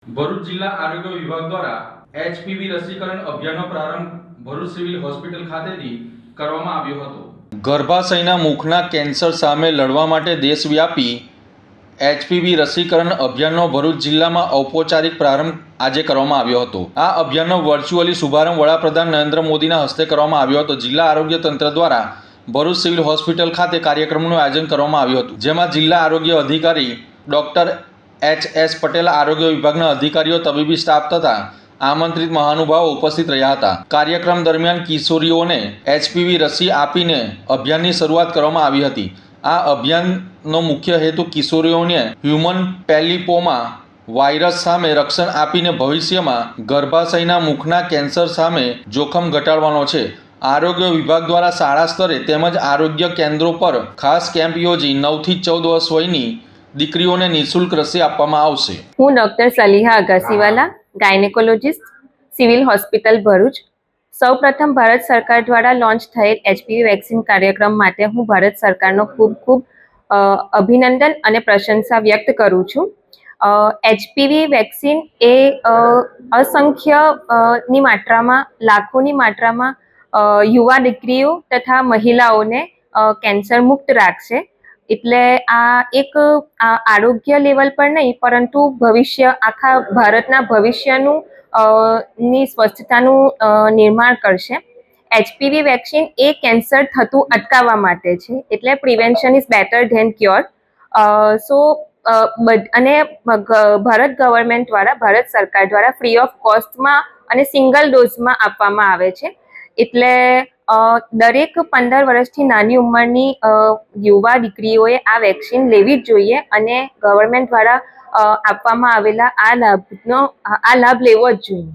ભરૂચ જિલ્લા આરોગ્ય વિભાગ દ્વારા HPV રસીકરણ અભિયાનનો પ્રારંભ ભરૂચ સિવિલ હોસ્પિટલ ખાતેથી કરવામાં આવ્યો હતો। ગર્ભાશયના મુખના કેન્સર સામે લડવા માટે દેશવ્યાપી HPV રસીકરણ અભિયાનનો ભરૂચ જિલ્લામાં ઔપચારિક પ્રારંભ આજે કરવામાં આવ્યો હતો। આ અભિયાનનો વર્ચ્યુઅલી શુભારંભ વડાપ્રધાન નરેન્દ્ર મોદીના હસ્તે કરવામાં આવ્યો હતો। જિલ્લા આરોગ્ય તંત્ર દ્વારા ભરૂચ સિવિલ હોસ્પિટલ ખાતે કાર્યક્રમનું આયોજન કરવામાં આવ્યું હતું, જેમાં જિલ્લા આરોગ્ય અધિકારી ડૉક્ટર HS પટેલ, આરોગ્ય વિભાગના અધિકારીઓ, તબીબી સ્ટાફ તથા આમંત્રિત મહાનુભાવો ઉપસ્થિત રહ્યા હતા। કાર્યક્રમ દરમિયાન કિશોરીઓને HPV રસી આપીને અભિયાનની શરૂઆત કરવામાં આવી હતી। આ અભિયાનનો મુખ્ય હેતુ કિશોરીઓને હ્યુમન પેલિપોમા વાયરસ સામે રક્ષણ આપીને ભવિષ્યમાં ગર્ભાશયના મુખના કેન્સર સામે જોખમ ઘટાડવાનો છે। આરોગ્ય વિભાગ દ્વારા શાળા સ્તરે તેમજ આરોગ્ય કેન્દ્રો પર ખાસ કેમ્પ યોજી 9 થી 14 વર્ષ વયની દીકરીઓને નિઃશુલ્ક રસી આપવામાં આવશે। હું doctor Saliha Agasiwala, gynaecologist, civil hospital Bharuch. સૌપ્રથમ ભારત સરકાર દ્વારા લોન્ચ થયેલ HPV વેક્સિન કાર્યક્રમ માટે હું ભારત સરકારનો ખૂબ અભિનંદન અને પ્રશંસા વ્યક્ત કરું છું। HPV વેક્સિન એ અસંખ્ય ની માત્રામાં, લાખોની માત્રામાં યુવા દીકરીઓ તથા મહિલાઓને કેન્સર મુક્ત રાખશે। એટલે આ એક આરોગ્ય લેવલ પર નહીં, પરંતુ ભવિષ્ય, આખા ભારતના ભવિષ્યનું ની સ્વસ્થતાનું નિર્માણ કરશે। HPV વેક્સિન એ કેન્સર થતું અટકાવવા માટે છે, એટલે prevention is better than cure. અને ભારત ગવર્મેન્ટ દ્વારા, ભારત સરકાર દ્વારા ફ્રી ઓફ કોસ્ટમાં અને સિંગલ ડોઝમાં આપવામાં આવે છે। એટલે દરેક 15 વર્ષથી નાની ઉંમરની યુવા દીકરીઓએ આ વેક્સિન લેવી જ જોઈએ અને ગવર્મેન્ટ દ્વારા આપવામાં આવેલા આ લાભ લેવો જ જોઈએ।